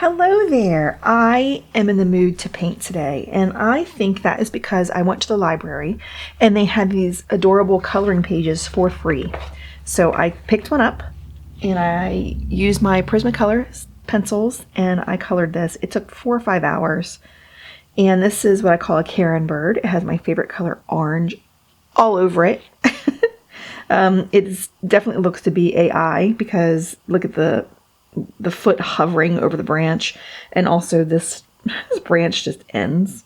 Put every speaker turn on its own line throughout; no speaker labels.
Hello there. I am in the mood to paint today, and I think that is because I went to the library and they had these adorable coloring pages for free. So I picked one up and I used my Prismacolor pencils and I colored this. It took 4 or 5 hours, and this is what I call a Karen bird. It has my favorite color, orange, all over it. It definitely looks to be AI because look at the foot hovering over the branch, and also this branch just ends.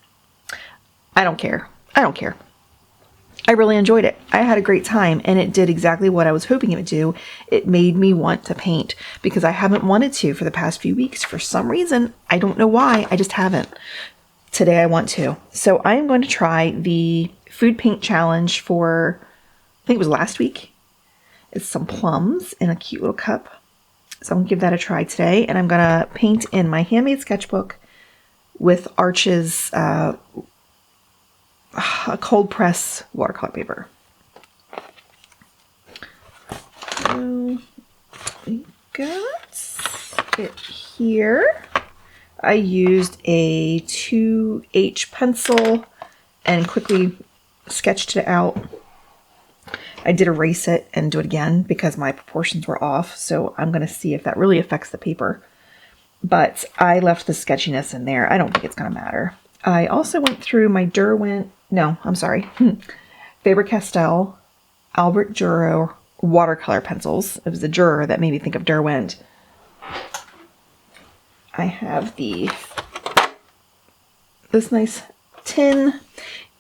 I don't care. I really enjoyed it. I had a great time, and it did exactly what I was hoping it would do. It made me want to paint because I haven't wanted to for the past few weeks. For some reason, I don't know why, I just haven't. Today I want to. So I am going to try the food paint challenge for, I think it was last week. It's some plums in a cute little cup. So I'm going to give that a try today, and I'm going to paint in my handmade sketchbook with Arch's cold press watercolor paper. So we got it here. I used a 2H pencil and quickly sketched it out. I did erase it and do it again because my proportions were off, so I'm going to see if that really affects the paper. But I left the sketchiness in there. I don't think it's going to matter. I also went through my Faber-Castell Albrecht Durer watercolor pencils. It was the Durer that made me think of Derwent. I have this nice tin.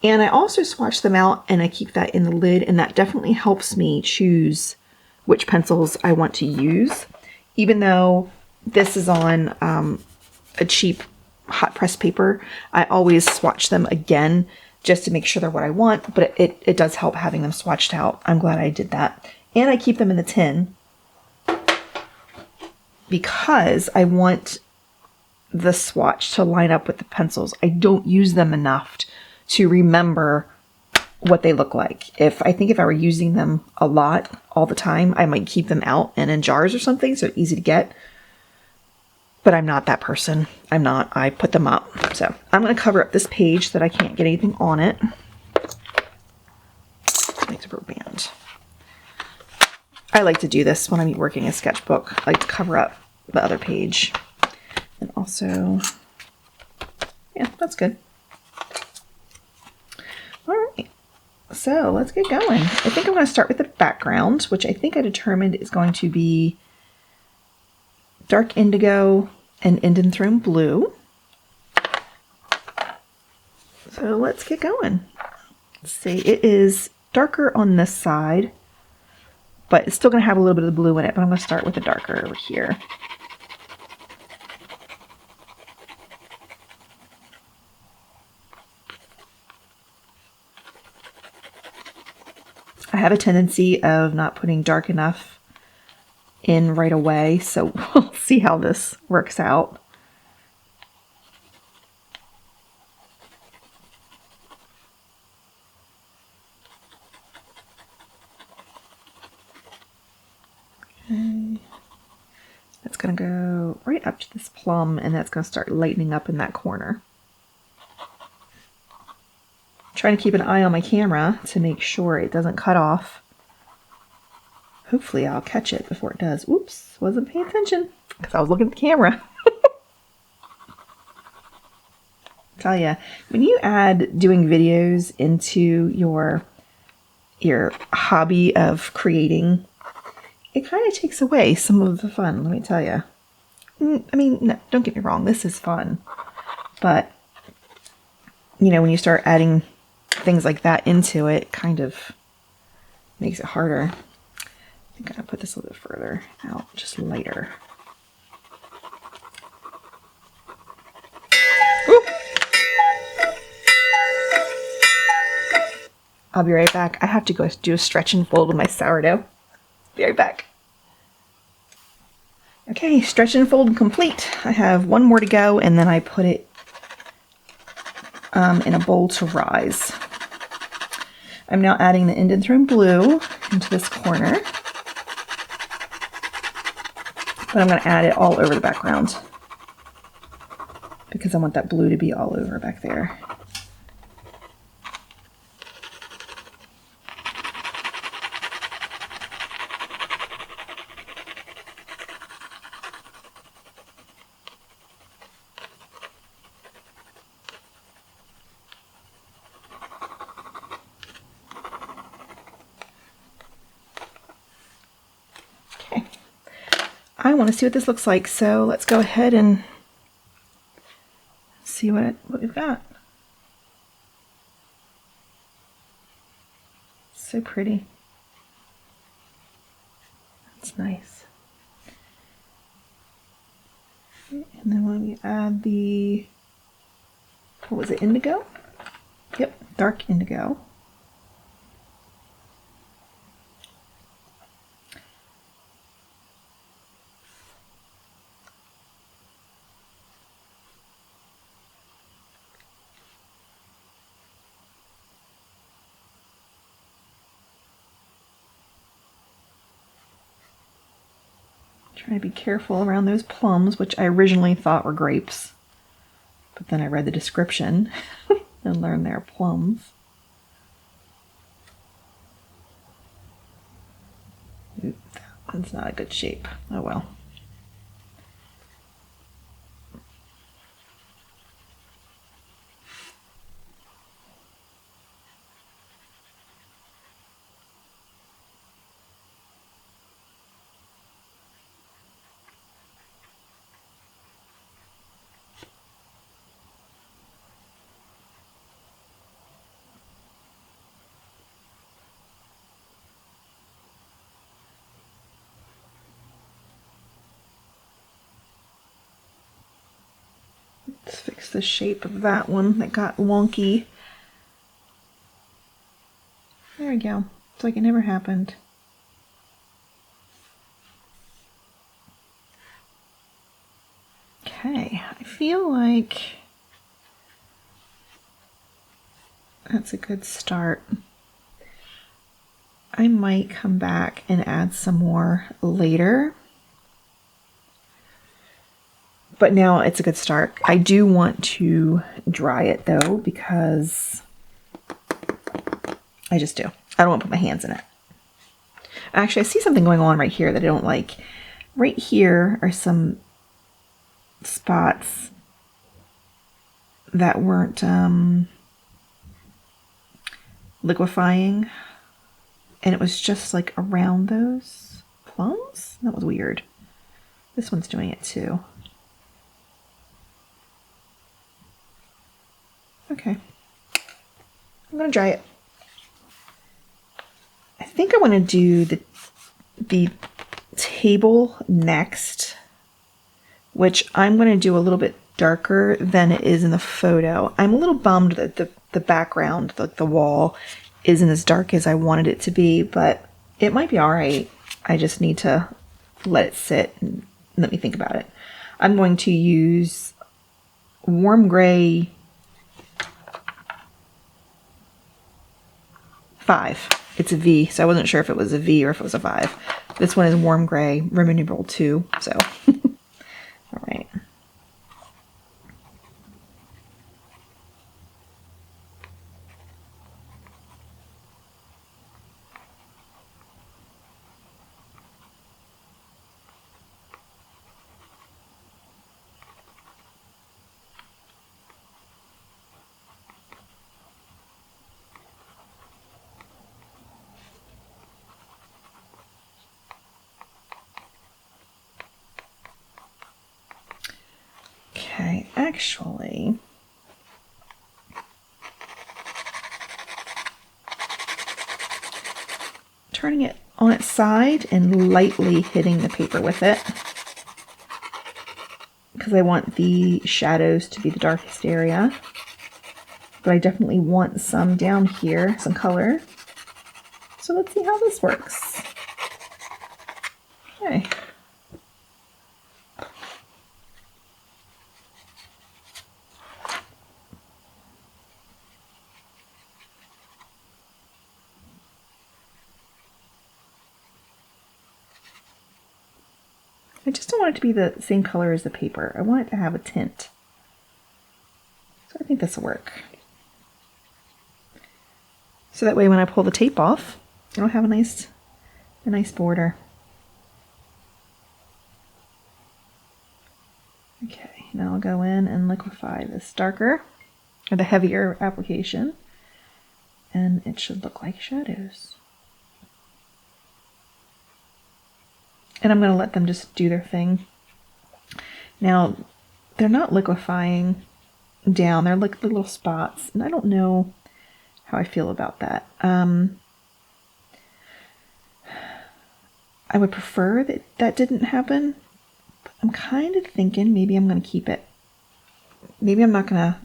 And I also swatch them out and I keep that in the lid, and that definitely helps me choose which pencils I want to use. Even though this is on a cheap hot press paper, I always swatch them again just to make sure they're what I want, but it does help having them swatched out. I'm glad I did that. And I keep them in the tin because I want the swatch to line up with the pencils. I don't use them enough to remember what they look like. If I were using them a lot all the time, I might keep them out and in jars or something so they're easy to get. But I'm not that person. I'm not. I put them up. So I'm going to cover up this page so that I can't get anything on it. Nice rubber band. I like to do this when I'm working a sketchbook. I like to cover up the other page. And also, yeah, that's good. All right, so let's get going. I think I'm going to start with the background, which I think I determined is going to be dark indigo and indanthrone blue. So let's get going. Let's see, it is darker on this side, but it's still going to have a little bit of the blue in it, but I'm going to start with the darker over here. I have a tendency of not putting dark enough in right away, so we'll see how this works out. Okay. That's going to go right up to this plum, and that's going to start lightening up in that corner. Trying to keep an eye on my camera to make sure it doesn't cut off. Hopefully I'll catch it before it does. Oops, wasn't paying attention because I was looking at the camera. Tell ya, when you add doing videos into your hobby of creating, it kind of takes away some of the fun, let me tell you. I mean, no, don't get me wrong, this is fun. But, you know, when you start adding things like that into it, kind of makes it harder. I think I'll put this a little bit further out, just lighter. Ooh. I'll be right back. I have to go do a stretch and fold with my sourdough. Be right back. Okay, stretch and fold complete. I have one more to go, and then I put it in a bowl to rise. I'm now adding the indanthrone blue into this corner. but I'm going to add it all over the background. because I want that blue to be all over back there. I want to see what this looks like, so let's go ahead and see what we've got. So pretty. That's nice. And then when we add the, what was it, indigo? Yep, dark indigo. Trying to be careful around those plums, which I originally thought were grapes. But then I read the description and learned they're plums. Oop, that one's not a good shape. Oh well. Let's fix the shape of that one that got wonky. There we go. It's like it never happened. Okay, I feel like that's a good start. I might come back and add some more later. But now it's a good start. I do want to dry it though, because I just do. I don't want to put my hands in it. Actually, I see something going on right here that I don't like. Right here are some spots that weren't liquefying. And it was just like around those plums. That was weird. This one's doing it too. Okay, I'm gonna dry it. I think I want to do the table next, which I'm going to do a little bit darker than it is in the photo. I'm a little bummed that the background, like the wall, isn't as dark as I wanted it to be, but it might be all right. I just need to let it sit and let me think about it. I'm going to use warm gray 5. It's a V, so I wasn't sure if it was a V or if it was a 5. This one is warm gray, Roman numeral 2, so. All right. Okay, actually, turning it on its side and lightly hitting the paper with it, because I want the shadows to be the darkest area, but I definitely want some down here, some color. So let's see how this works. Okay. I just don't want it to be the same color as the paper. I want it to have a tint. think this will work. So that way when I pull the tape off, it'll have a nice border. Okay, now I'll go in and liquefy this darker, or the heavier application, and it should look like shadows. And I'm going to let them just do their thing. Now, they're not liquefying down, they're like the little spots, and I don't know how I feel about that. I would prefer that that didn't happen, but I'm kind of thinking maybe I'm going to keep it. Maybe I'm not going to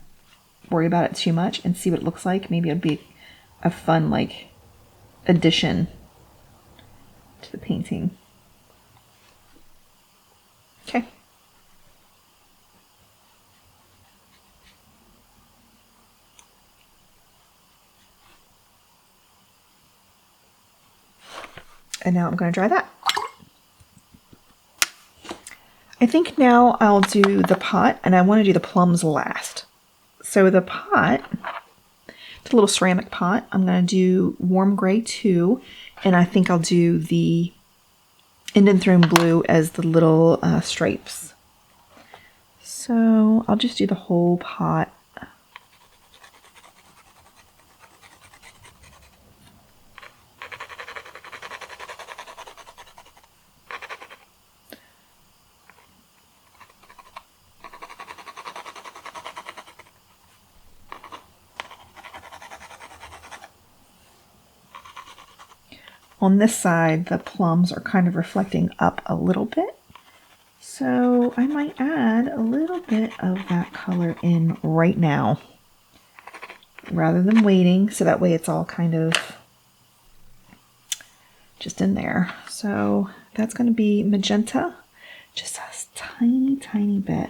worry about it too much and see what it looks like. Maybe it'd be a fun, like, addition to the painting. Okay. And now I'm going to dry that. I think now I'll do the pot, and I want to do the plums last. So the pot, it's a little ceramic pot. I'm going to do warm gray 2, and I think I'll do the Indanthrone blue as the little stripes. So I'll just do the whole pot. On this side, the plums are kind of reflecting up a little bit. So I might add a little bit of that color in right now, rather than waiting, so that way it's all kind of just in there. So that's going to be magenta, just a tiny, tiny bit.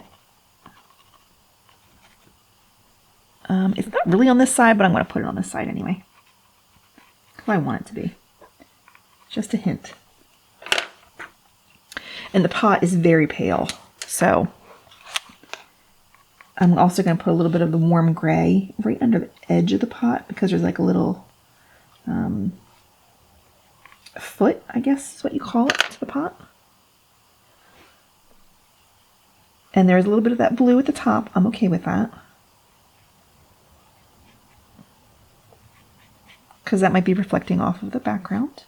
It's not really on this side, but I'm going to put it on this side anyway, because I want it to be. Just a hint. And the pot is very pale, so I'm also going to put a little bit of the warm gray right under the edge of the pot, because there's like a little foot, I guess is what you call it, to the pot. And there's a little bit of that blue at the top. I'm okay with that, because that might be reflecting off of the background.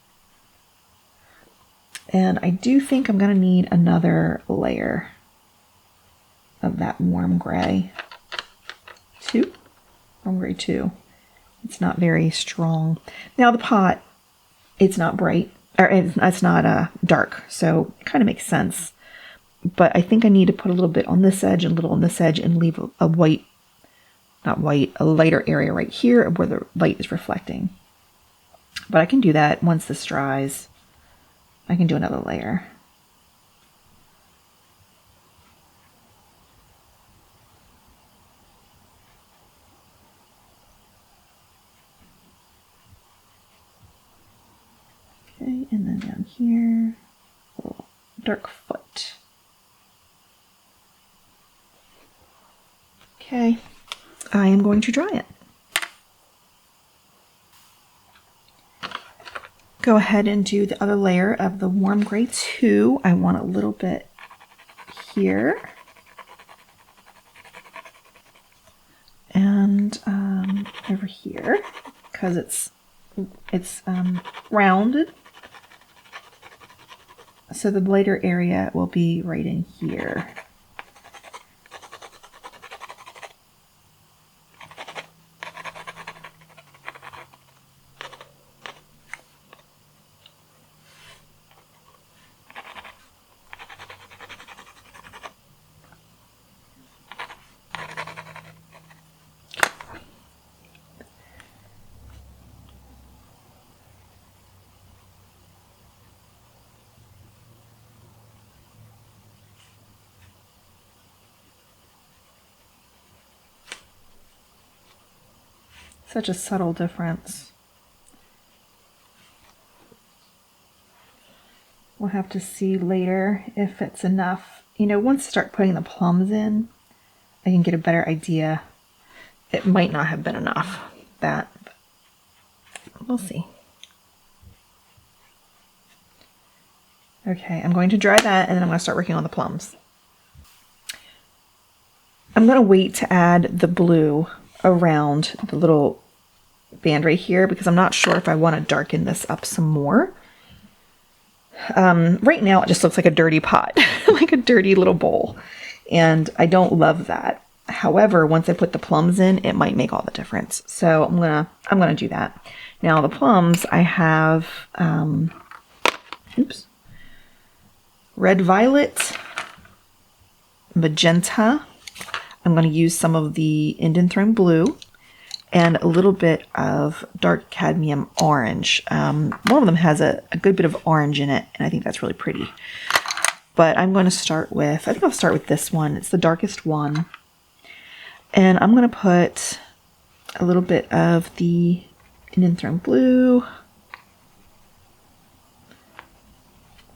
And I do think I'm going to need another layer of that warm gray 2. Warm gray 2. It's not very strong. Now the pot, it's not bright, or it's not dark, so it kind of makes sense. But I think I need to put a little bit on this edge and a little on this edge and leave a white, not white, a lighter area right here where the light is reflecting. But I can do that once this dries. I can do another layer. Okay, and then down here, a little dark foot. Okay, I am going to dry it. Go ahead and do the other layer of the warm gray 2. I want a little bit here. And over here, because it's rounded. So the lighter area will be right in here. Such a subtle difference. We'll have to see later if it's enough. You know, once I start putting the plums in, I can get a better idea it might not have been enough. That, we'll see. Okay, I'm going to dry that and then I'm going to start working on the plums. I'm going to wait to add the blue around the little band right here because I'm not sure if I want to darken this up some more. Right now it just looks like a dirty pot, like a dirty little bowl, and I don't love that. However, once I put the plums in, it might make all the difference. So I'm gonna do that. Now the plums, I have red violet, magenta. I'm going to use some of the Indian Throne blue and a little bit of dark cadmium orange. One of them has a good bit of orange in it, and I think that's really pretty. But I'm going to start with, I think I'll start with this one. It's the darkest one. And I'm going to put a little bit of the Indian Throne blue.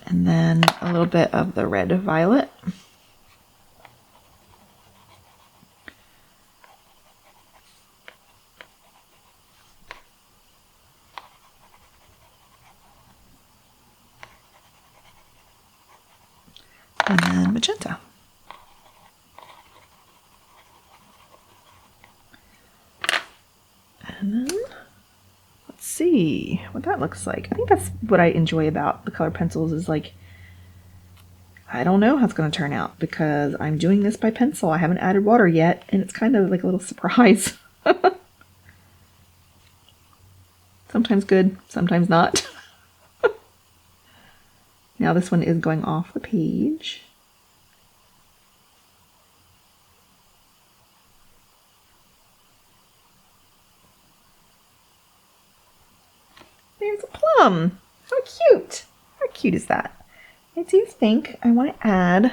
And then a little bit of the red violet. And then magenta. And then let's see what that looks like. I think that's what I enjoy about the color pencils is like, I don't know how it's going to turn out because I'm doing this by pencil. I haven't added water yet, and it's kind of like a little surprise. Sometimes good, sometimes not. Now this one is going off the page. There's a plum. How cute. How cute is that? I do think I want to add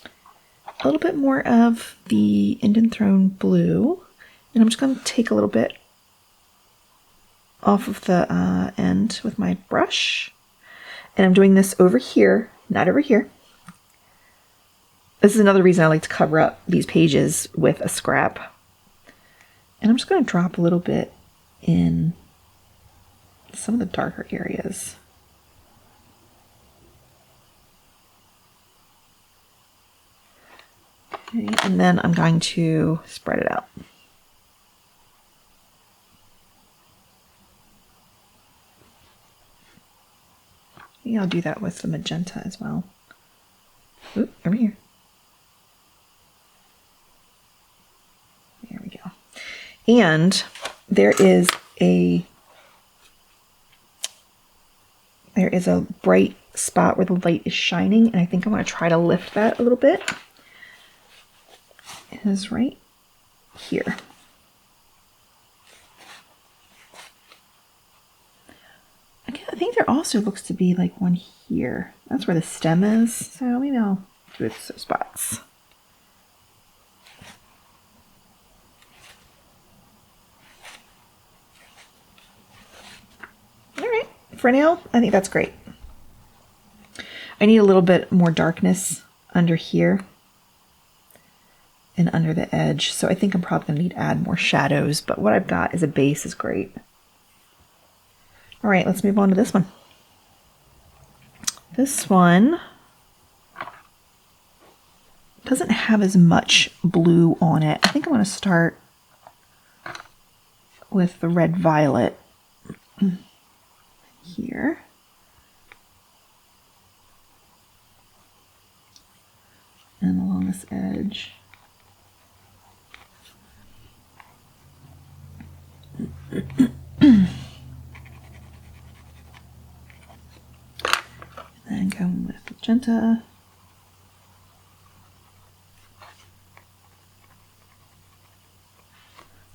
a little bit more of the Indian Throne blue. And I'm just going to take a little bit off of the end with my brush. And I'm doing this over here, not over here. This is another reason I like to cover up these pages with a scrap. And I'm just going to drop a little bit in some of the darker areas. Okay, and then I'm going to spread it out. Maybe I'll do that with the magenta as well. Oop, over here. There we go. And there is a bright spot where the light is shining, and I think I'm going to try to lift that a little bit. It is right here. I think there also looks to be like one here. That's where the stem is, so maybe I'll do it some spots. All right, for now, I think that's great. I need a little bit more darkness under here and under the edge, so I think I'm probably going to need to add more shadows, but what I've got as a base is great. All right, let's move on to this one. This one doesn't have as much blue on it. I think I'm going to start with the red violet here. And along this edge. And going with magenta.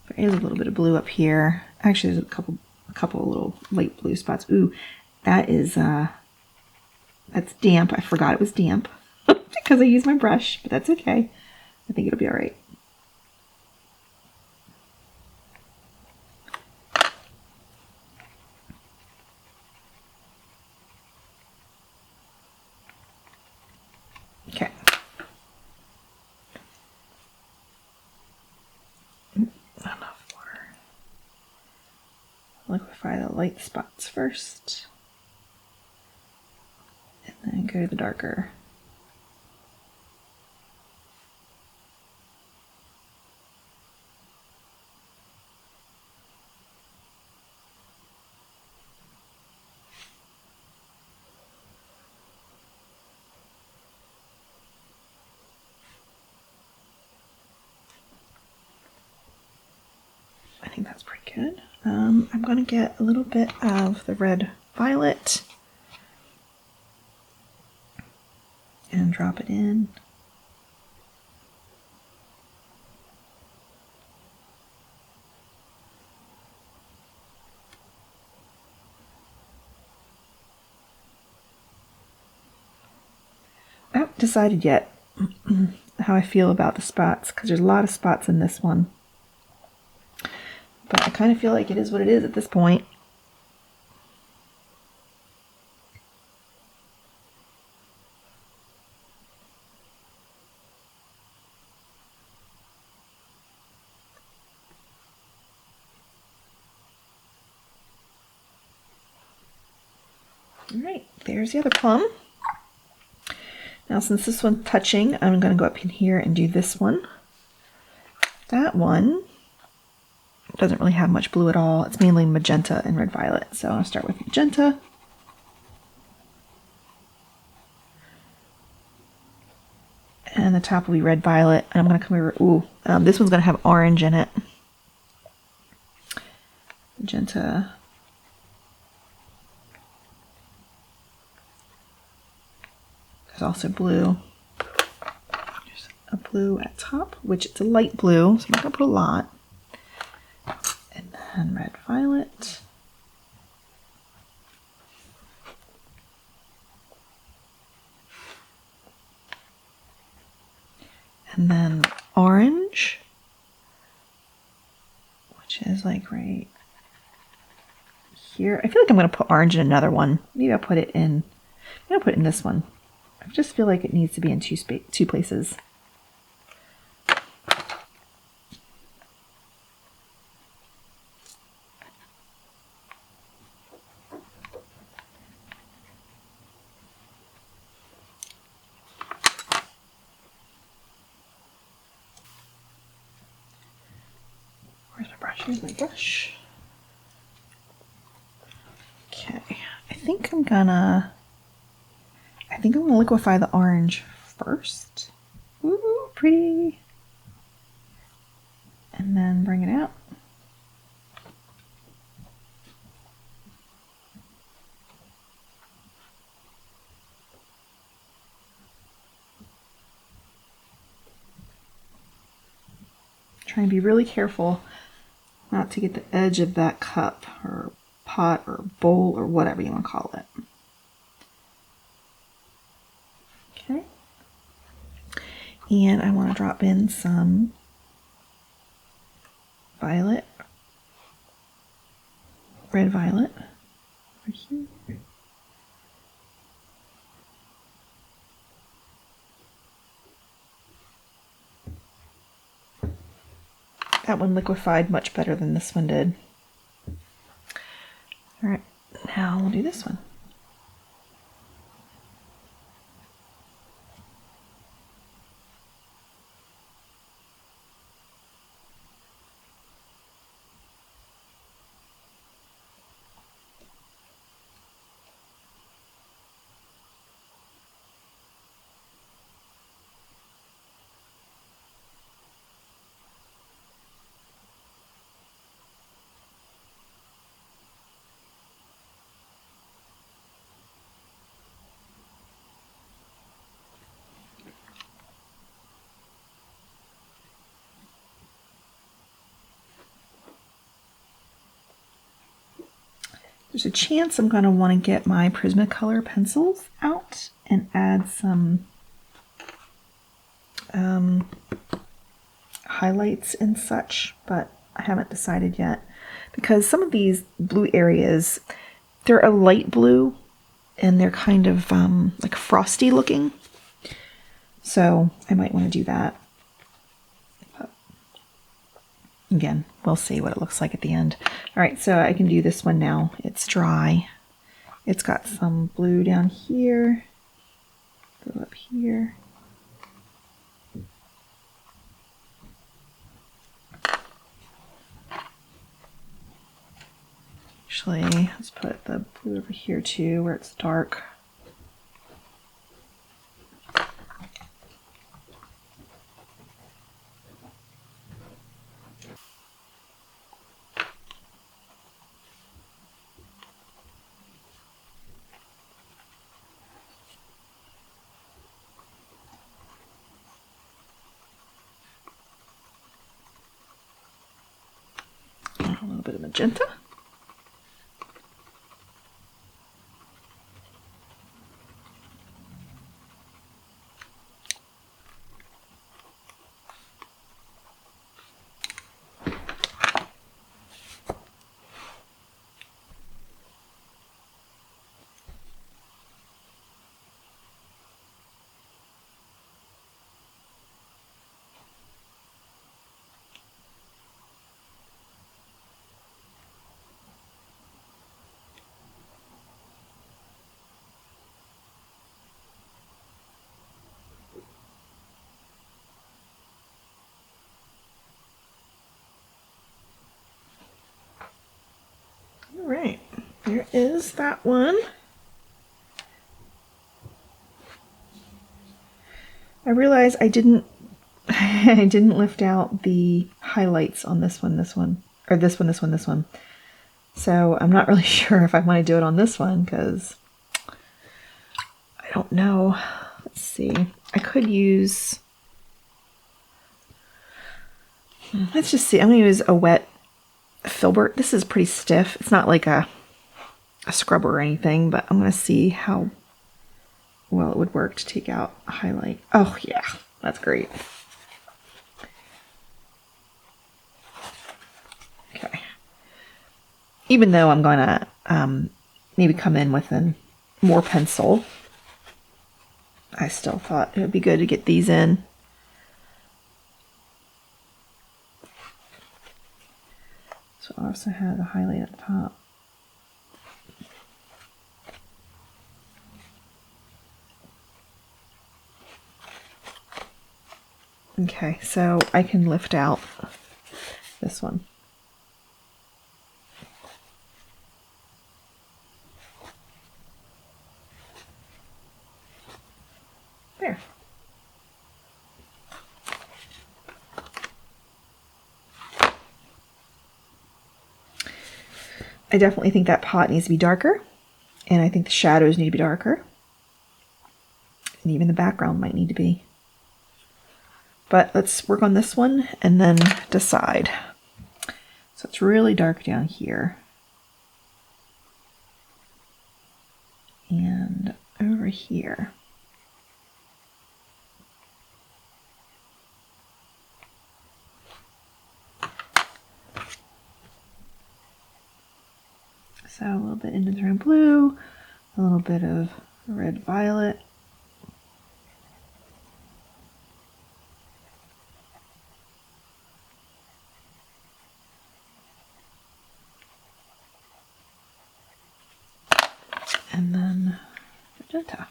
There is a little bit of blue up here. Actually, there's a couple of little light blue spots. Ooh, that is that's damp. I forgot it was damp because I used my brush, but that's okay. I think it'll be all right. Okay. liquefy the light spots first, and then go to the darker. I think that's pretty good. I'm going to get a little bit of the red violet and drop it in. I haven't decided yet how I feel about the spots, because there's a lot of spots in this one. But I kind of feel like it is what it is at this point. All right, there's the other plum. Now, since this one's touching, I'm going to go up in here and do this one. That one doesn't really have much blue at all. It's mainly magenta and red violet. So I'll start with magenta. And the top will be red violet. And I'm going to come over, this one's going to have orange in it. Magenta. There's also blue. There's a blue at top, which it's a light blue, so I'm not going to put a lot. And then red violet. And then orange, which is like right here. I feel like I'm going to put orange in another one. Maybe I'll put it in, this one. I just feel like it needs to be in two places. Where's my brush? Here's my brush. Okay, I think I'm gonna liquefy the orange first. Ooh, pretty. And then bring it out. Try and be really careful not to get the edge of that cup or pot or bowl or whatever you want to call it. Okay. And I want to drop in some violet, red violet right here. That one liquefied much better than this one did. All right, now we'll do this one. There's a chance I'm going to want to get my Prismacolor pencils out and add some highlights and such, but I haven't decided yet because some of these blue areas, they're a light blue and they're kind of like frosty looking, so I might want to do that. Again, we'll see what it looks like at the end. All right, so I can do this one now. It's dry. It's got some blue down here, go up here. Actually, let's put the blue over here too, where it's dark. A little bit of magenta. All right, there is that one. I realize I didn't lift out the highlights on this one, or this one. So I'm not really sure if I want to do it on this one because I don't know. Let's see. I could use, let's just see. I'm going to use a wet filbert. This is pretty stiff. It's not like a scrubber or anything, but I'm going to see how well it would work to take out a highlight. Oh yeah, that's great. Okay. Even though I'm going to maybe come in with more pencil, I still thought it would be good to get these in. So I also have a highlight at the top. Okay, so I can lift out this one. There. I definitely think that pot needs to be darker, and I think the shadows need to be darker, and even the background might need to be. But let's work on this one and then decide. So it's really dark down here. And over here. So a little bit into the blue, a little bit of red violet. And then magenta.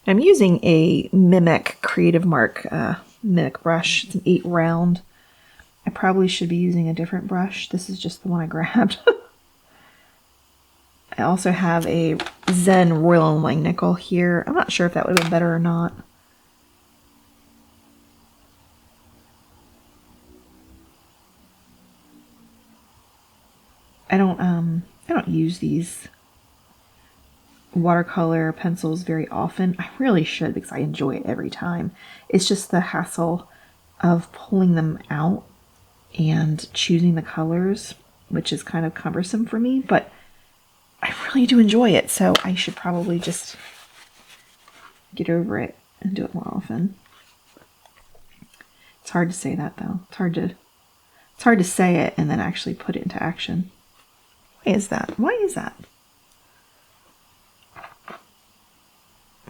I'm using a Mimic Creative Mark Mimic brush. It's an 8 round. I probably should be using a different brush. This is just the one I grabbed. I also have a Zen Royal Wing Nickel here. I'm not sure if that would have been better or not. I don't use these watercolor pencils very often. I really should because I enjoy it every time. It's just the hassle of pulling them out and choosing the colors, which is kind of cumbersome for me, but I really do enjoy it, so I should probably just get over it and do it more often. It's hard to say that though. It's hard to say it and then actually put it into action. Why is that? Why is that?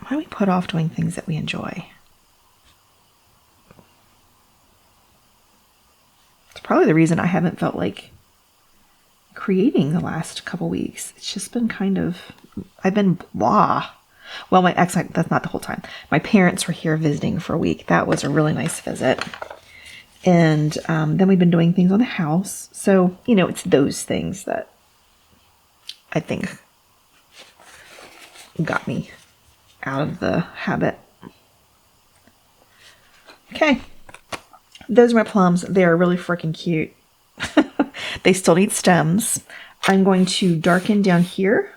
Why do we put off doing things that we enjoy? It's probably the reason I haven't felt like creating the last couple weeks. It's just been kind of, I've been blah. Well, that's not the whole time. My parents were here visiting for a week. That was a really nice visit. And then we've been doing things on the house. So, you know, it's those things that I think got me out of the habit. Okay. Those are my plums. They are really freaking cute. They still need stems. I'm going to darken down here.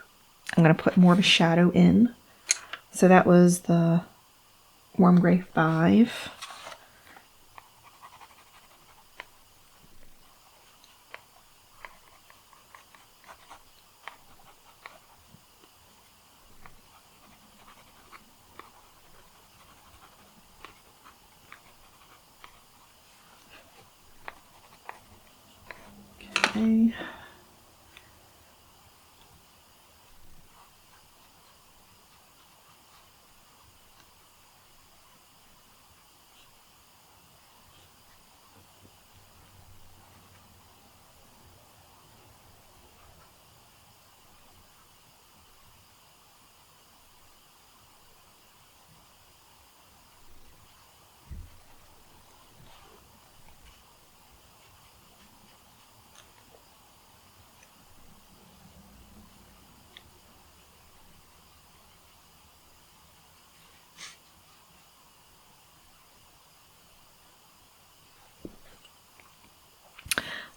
I'm going to put more of a shadow in. So that was the Warm Gray 5. Okay.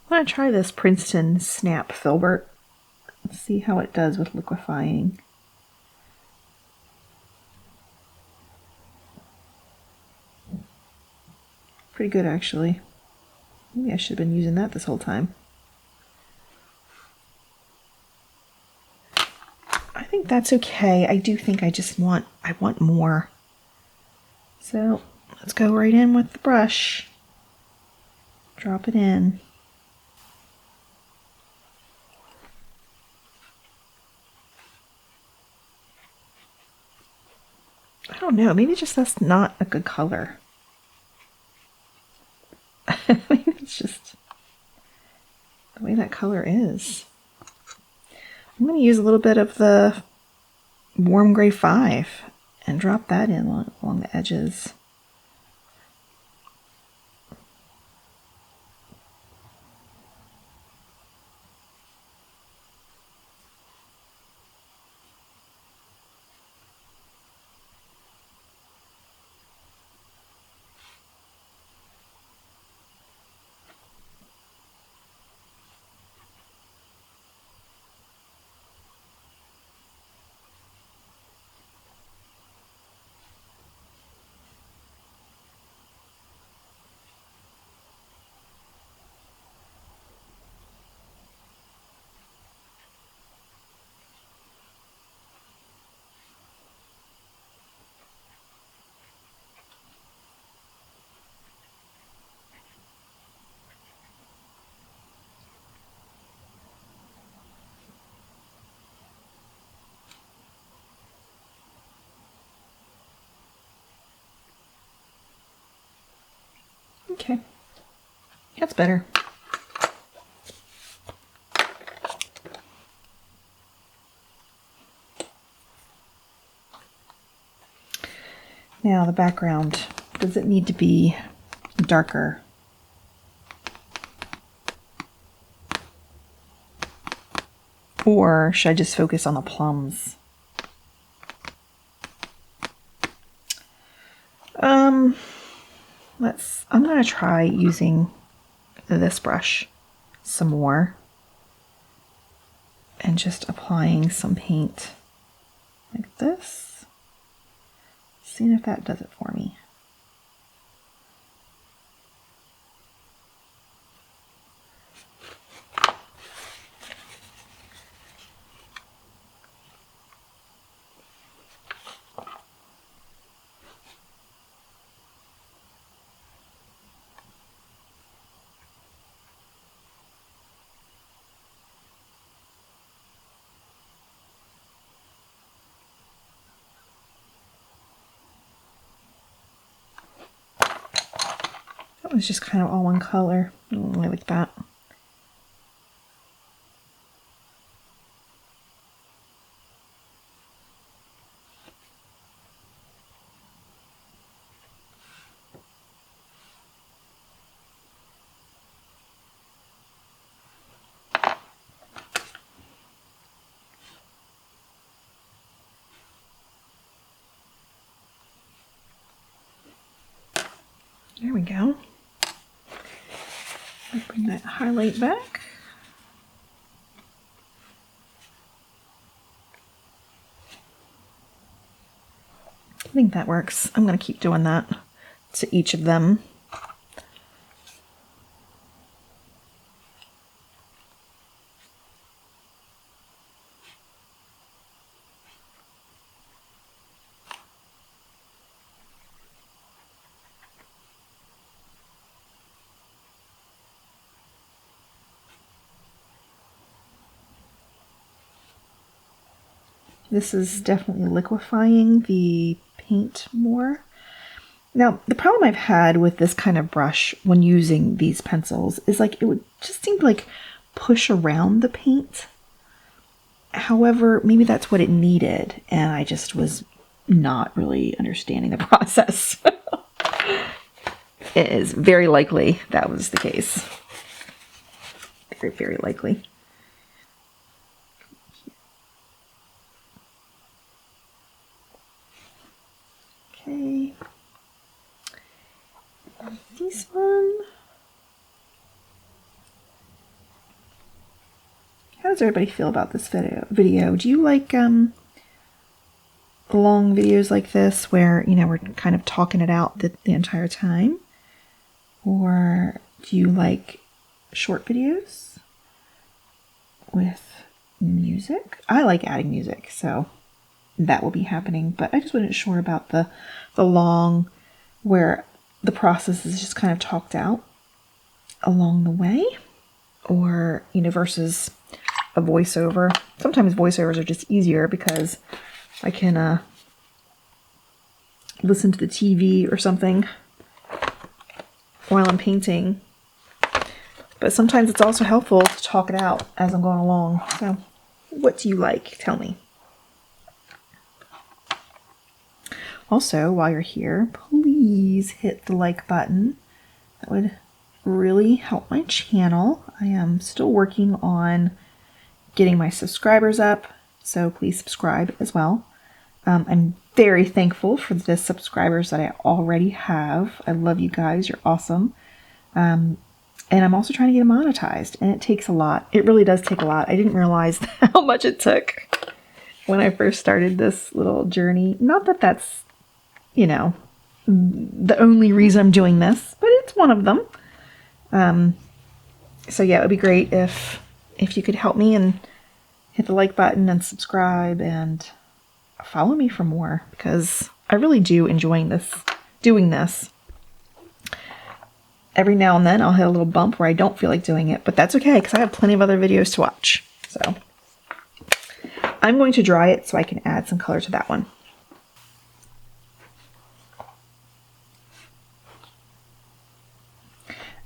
I'm going to try this Princeton Snap Filbert. Let's see how it does with liquefying. Pretty good, actually. Maybe I should have been using that this whole time. I think that's okay. I do think I want more. So let's go right in with the brush. Drop it in. I don't know, maybe just that's not a good color. Maybe it's just the way that color is. I'm going to use a little bit of the Warm Gray 5 and drop that in along the edges. Okay, that's better. Now the background, does it need to be darker? Or should I just focus on the plums? I'm going to try using this brush some more and just applying some paint like this. Seeing if that does it for me. was just kind of all one color. I don't really like that. There we go. I'll bring that highlight back. I think that works. I'm going to keep doing that to each of them. This is definitely liquefying the paint more. Now, the problem I've had with this kind of brush when using these pencils is like it would just seem to like push around the paint. However, maybe that's what it needed, and I just was not really understanding the process. It is very likely that was the case. Very, very likely. Okay. This one. How does everybody feel about this video? Do you like long videos like this where, you know, we're kind of talking it out the entire time? Or do you like short videos with music? I like adding music, so that will be happening, but I just wasn't sure about the long where the process is just kind of talked out along the way, or, you know, versus a voiceover. Sometimes voiceovers are just easier because I can listen to the TV or something while I'm painting, but sometimes it's also helpful to talk it out as I'm going along. So what do you like? Tell me. Also, while you're here, please hit the like button. That would really help my channel. I am still working on getting my subscribers up, so please subscribe as well. I'm very thankful for the subscribers that I already have. I love you guys. You're awesome. And I'm also trying to get monetized, and it takes a lot. It really does take a lot. I didn't realize how much it took when I first started this little journey. Not that that's, you know, the only reason I'm doing this, but it's one of them. So yeah, it would be great if you could help me and hit the like button and subscribe and follow me for more, because I really do enjoy doing this. Every now and then I'll hit a little bump where I don't feel like doing it, but that's okay because I have plenty of other videos to watch. So I'm going to dry it so I can add some color to that one.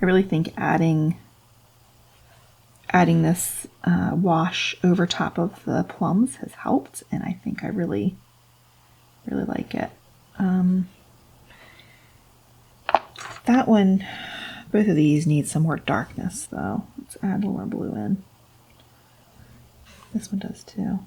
I really think adding this wash over top of the plums has helped, and I think I really like it. That one, both of these need some more darkness though. Let's add a little more blue in. This one does too.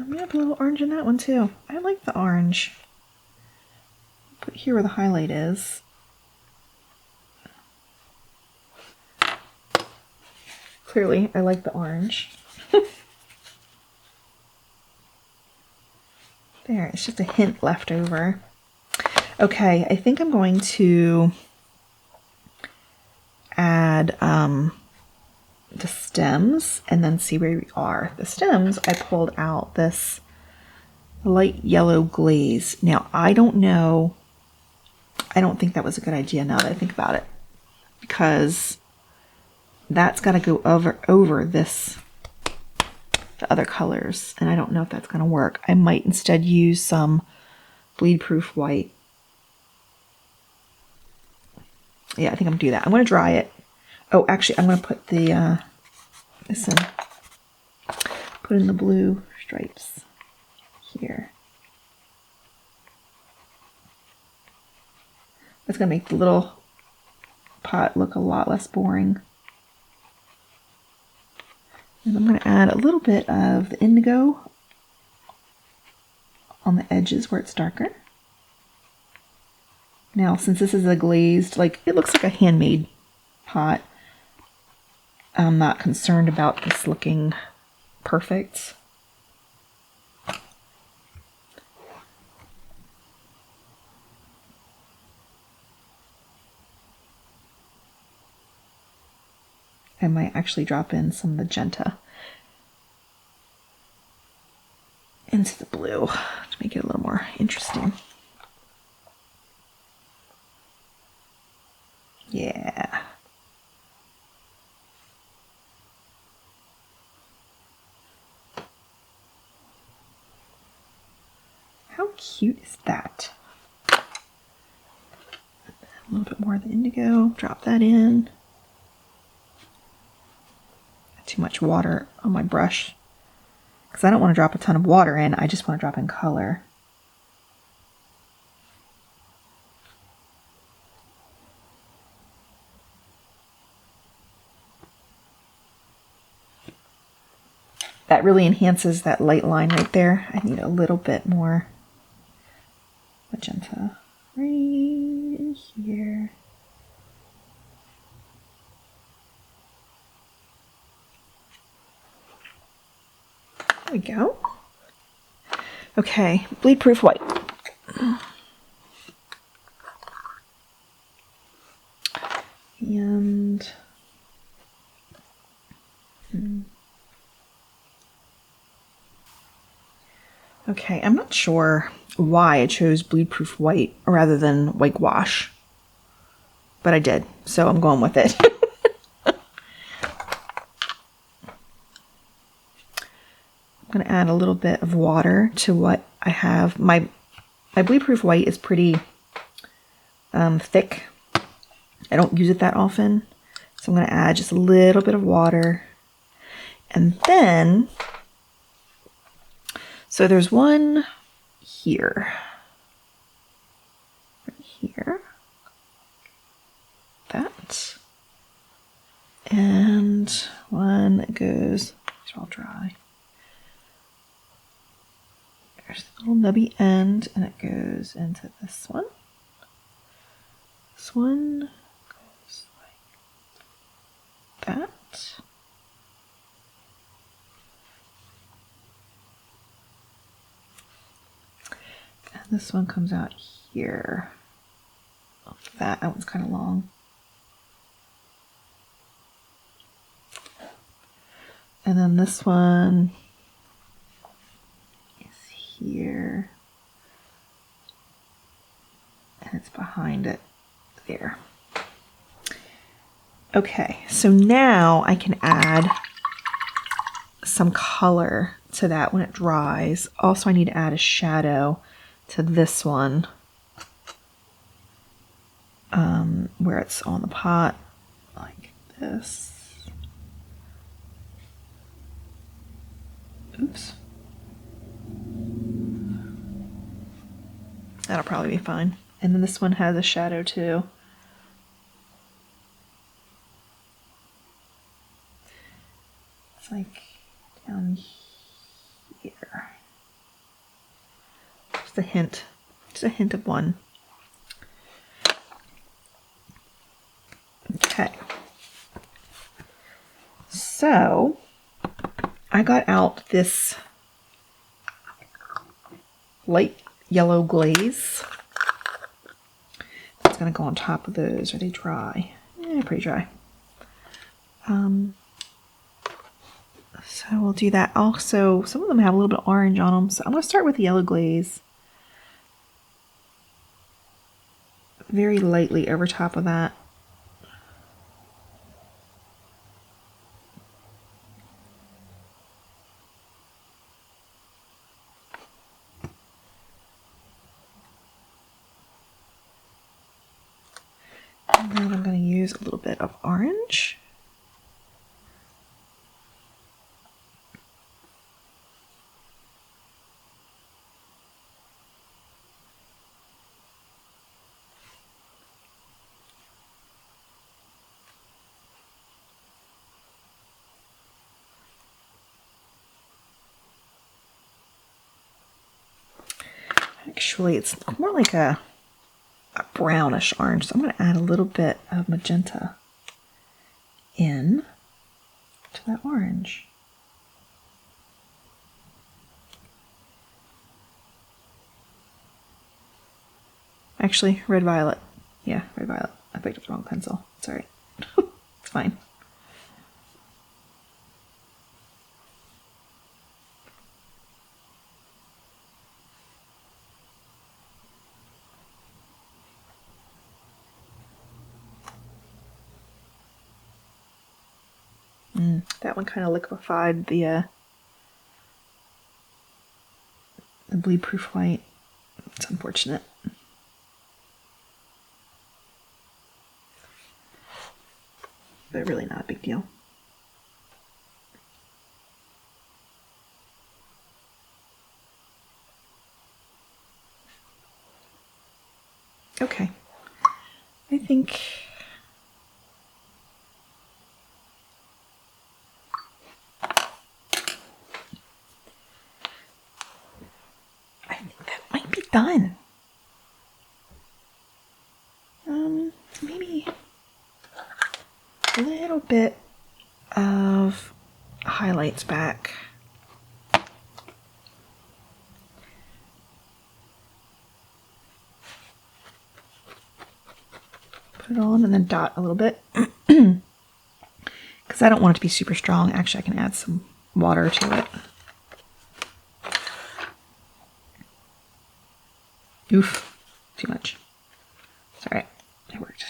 We have a little orange in that one too. I like the orange. Put here where the highlight is. Clearly, I like the orange. There, it's just a hint left over. Okay, I think I'm going to add the stems and then see where we are. The stems, I pulled out this light yellow glaze. Now, I don't know. I don't think that was a good idea now that I think about it, because that's got to go over this, the other colors, and I don't know if that's going to work. I might instead use some bleed-proof white. Yeah, I think I'm going to do that. I'm going to dry it. Oh, actually, I'm going to put the this in. Put in the blue stripes here. That's going to make the little pot look a lot less boring. And I'm going to add a little bit of the indigo on the edges where it's darker. Now, since this is a glazed, like, it looks like a handmade pot, I'm not concerned about this looking perfect. I might actually drop in some magenta into the blue to make it a little more interesting. Yeah. How cute is that? A little bit more of the indigo, drop that in. Too much water on my brush because I don't want to drop a ton of water in. I just want to drop in color. That really enhances that light line right there. I need a little bit more magenta right here. There we go. Okay, bleed-proof white. And okay, I'm not sure why I chose bleed-proof white rather than whitewash, but I did, so I'm going with it. I'm going to add a little bit of water to what I have. My bleed-proof white is pretty thick. I don't use it that often, so I'm going to add just a little bit of water. And then, so there's one here, right here, that, and one that goes, these are all dry. There's the little nubby end, and it goes into this one. This one goes like that. And this one comes out here. Like that. That one's kind of long. And then this one here, and it's behind it there. Okay, so now I can add some color to that when it dries. Also, I need to add a shadow to this one where it's on the pot like this. Oops. That'll probably be fine. And then this one has a shadow too. It's like down here. Just a hint of one. Okay. So I got out this light yellow glaze. It's going to go on top of those. Are they dry? Yeah, pretty dry. So we'll do that. Also, some of them have a little bit of orange on them, so I'm going to start with the yellow glaze. Very lightly over top of that. And then I'm going to use a little bit of orange. Actually, it's more like a brownish orange, so I'm going to add a little bit of magenta in to that orange. Actually, red violet. Yeah, red violet. I picked up the wrong pencil. It's alright. It's fine. That one kind of liquefied the bleed-proof white. It's unfortunate. But really not a big deal. Okay. I think that might be done. Maybe a little bit of highlights back. Put it on and then dot a little bit. Because I don't want it to be super strong. Actually, I can add some water to it. Oof, too much. It's alright, it worked.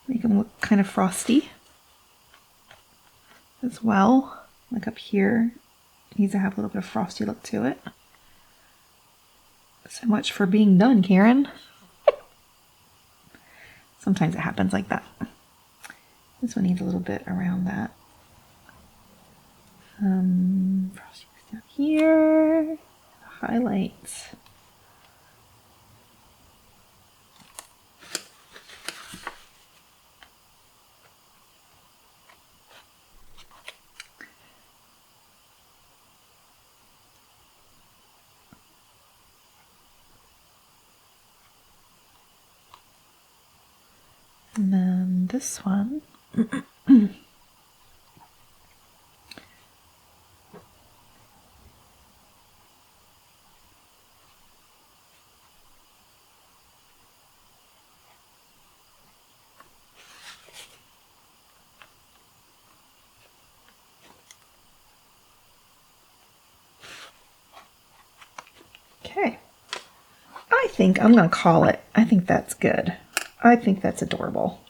Make them look kind of frosty as well. Like up here, it needs to have a little bit of frosty look to it. So much for being done, Karen. Sometimes it happens like that. This one needs a little bit around that. Frosty down here. Highlights. And then this one. Okay. I think I'm going to call it. I think that's good. I think that's adorable.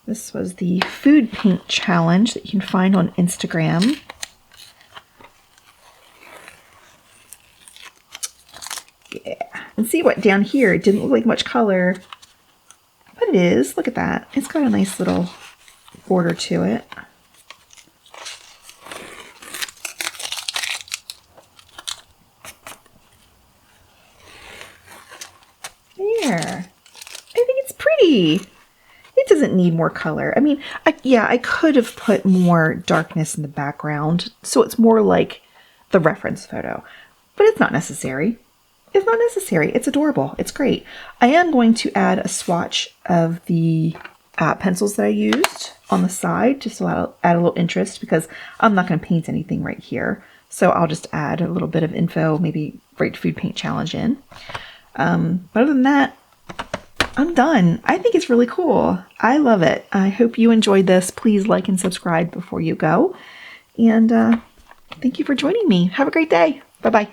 This was the food paint challenge that you can find on Instagram. Yeah. And see what down here, it didn't look like much color, but it is. Look at that. It's got a nice little border to it. There. I think it's pretty. It doesn't need more color. I mean, I could have put more darkness in the background, so it's more like the reference photo, but it's not necessary. It's not necessary. It's adorable. It's great. I am going to add a swatch of the pencils that I used on the side, just to add a little interest, because I'm not going to paint anything right here. So I'll just add a little bit of info, maybe write food paint challenge in. But other than that, I'm done. I think it's really cool. I love it. I hope you enjoyed this. Please like and subscribe before you go. And thank you for joining me. Have a great day. Bye-bye.